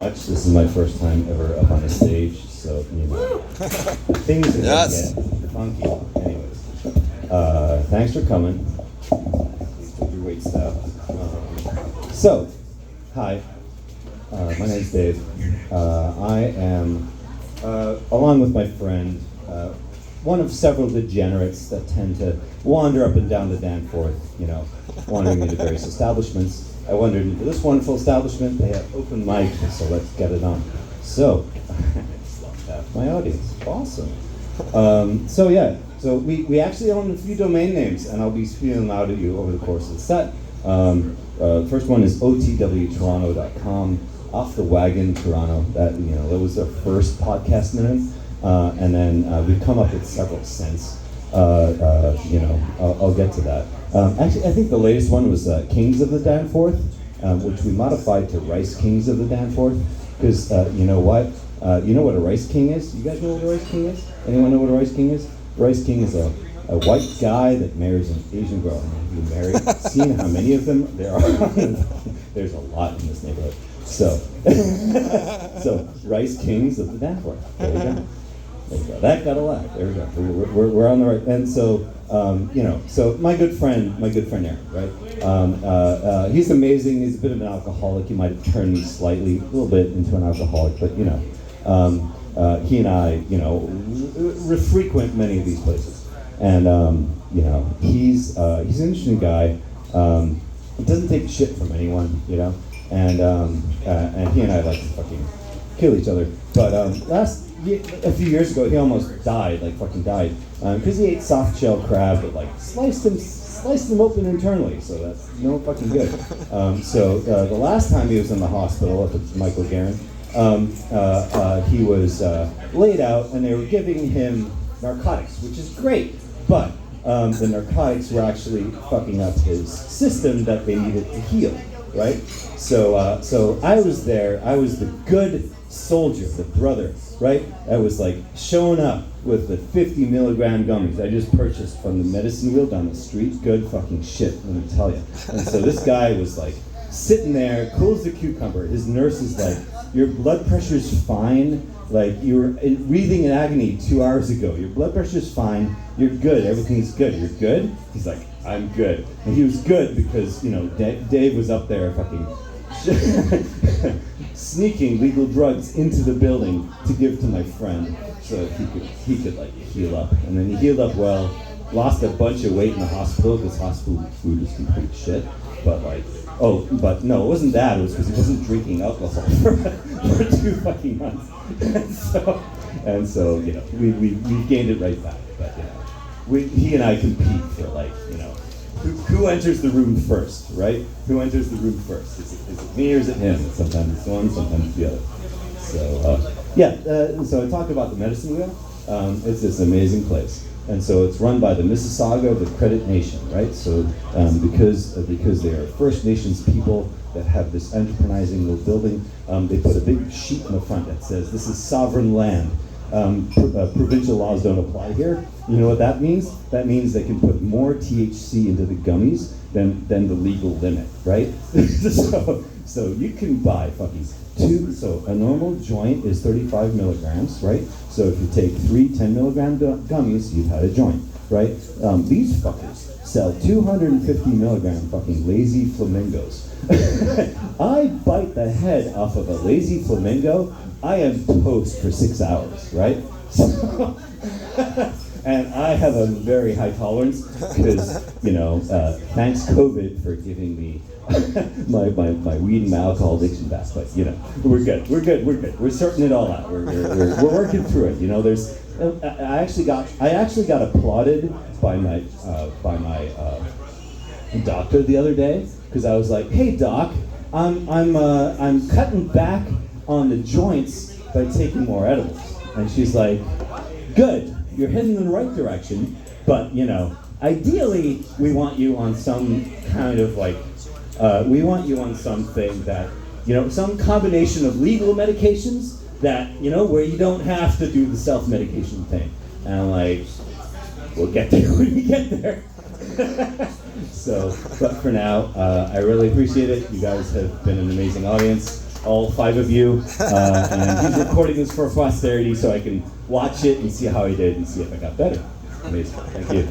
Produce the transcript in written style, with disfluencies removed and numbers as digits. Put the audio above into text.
This is my first time ever up on a stage, so things are gonna get funky. Anyways, thanks for coming. Please put your weight stuff. Hi, my name's Dave. I am, along with my friend, one of several degenerates that tend to wander up and down the Danforth, wandering into various establishments. I wandered into this wonderful establishment. They have open mic, so let's get it on. So, my audience, awesome. So we actually own a few domain names, and I'll be spewing them out at you over the course of the set. First one is otwtoronto.com, Off the Wagon Toronto. That was our first podcast name, and then we've come up with several since. I'll get to that. Actually, I think the latest one was Kings of the Danforth, which we modified to Rice Kings of the Danforth, because you know what? You know what a Rice King is? You guys know what a Rice King is? Anyone know what a Rice King is? A Rice King is a white guy that marries an Asian girl. You married? Seen how many of them there are? There's a lot in this neighborhood. So Rice Kings of the Danforth. There you go. There we go. That got a laugh. There we go. We're on the right. And so, so my good friend Aaron, right? He's amazing. He's a bit of an alcoholic. He might have turned me slightly, a little bit into an alcoholic, but he and I, frequent many of these places. And, he's an interesting guy. He doesn't take shit from anyone, and he and I like to fucking kill each other. But a few years ago, he almost died, because he ate soft shell crab, but sliced him open internally, so that's no fucking good. The last time he was in the hospital, if it's Michael Guerin, he was laid out, and they were giving him narcotics, which is great, but the narcotics were actually fucking up his system that they needed to heal, right? So I was there. I was the good soldier, the brother, right? I was showing up with the 50 milligram gummies I just purchased from the medicine wheel down the street. Good fucking shit, let me tell you. And so this guy was sitting there, cool as a cucumber. His nurse is your blood pressure's fine. You were breathing in agony 2 hours ago. Your blood pressure's fine. You're good. Everything's good. You're good? He's like, I'm good. And he was good because, Dave was up there fucking sneaking legal drugs into the building to give to my friend so he could heal up. And then he healed up well, lost a bunch of weight in the hospital because hospital food is complete shit. But no, it wasn't that. It was because he wasn't drinking alcohol for 2 fucking months. And so we gained it right back. But he and I compete for who enters the room first, right? Who enters the room first? Is it me or is it him? Sometimes it's one, sometimes it's the other. So I talked about the medicine wheel. It's this amazing place. And so it's run by the Mississauga of the Credit Nation, right? So because they are First Nations people that have this enterprising little building, they put a big sheet in the front that says, this is sovereign land. Provincial laws don't apply here. You know what that means? That means they can put more THC into the gummies than the legal limit, right? so you can buy fucking so a normal joint is 35 milligrams, right? So if you take 3 10 milligram gummies, you've had a joint, right? These fuckers sell 250 milligram fucking lazy flamingos. I bite the head off of a lazy flamingo, I am toast for 6 hours, right? And I have a very high tolerance because, thanks COVID for giving me my weed and my alcohol addiction back. But we're good. We're sorting it all out. We're working through it. There's I actually got applauded by my doctor the other day because I was like, hey doc, I'm cutting back on the joints by taking more edibles, and she's like, good. You're heading in the right direction, but ideally we want you on some kind of we want you on something that some combination of legal medications that where you don't have to do the self-medication thing. And I'm like, we'll get there when we get there. But for now, I really appreciate it. You guys have been an amazing audience. all 5 of you, and he's recording this for posterity so I can watch it and see how I did and see if I got better. Amazing. Thank you.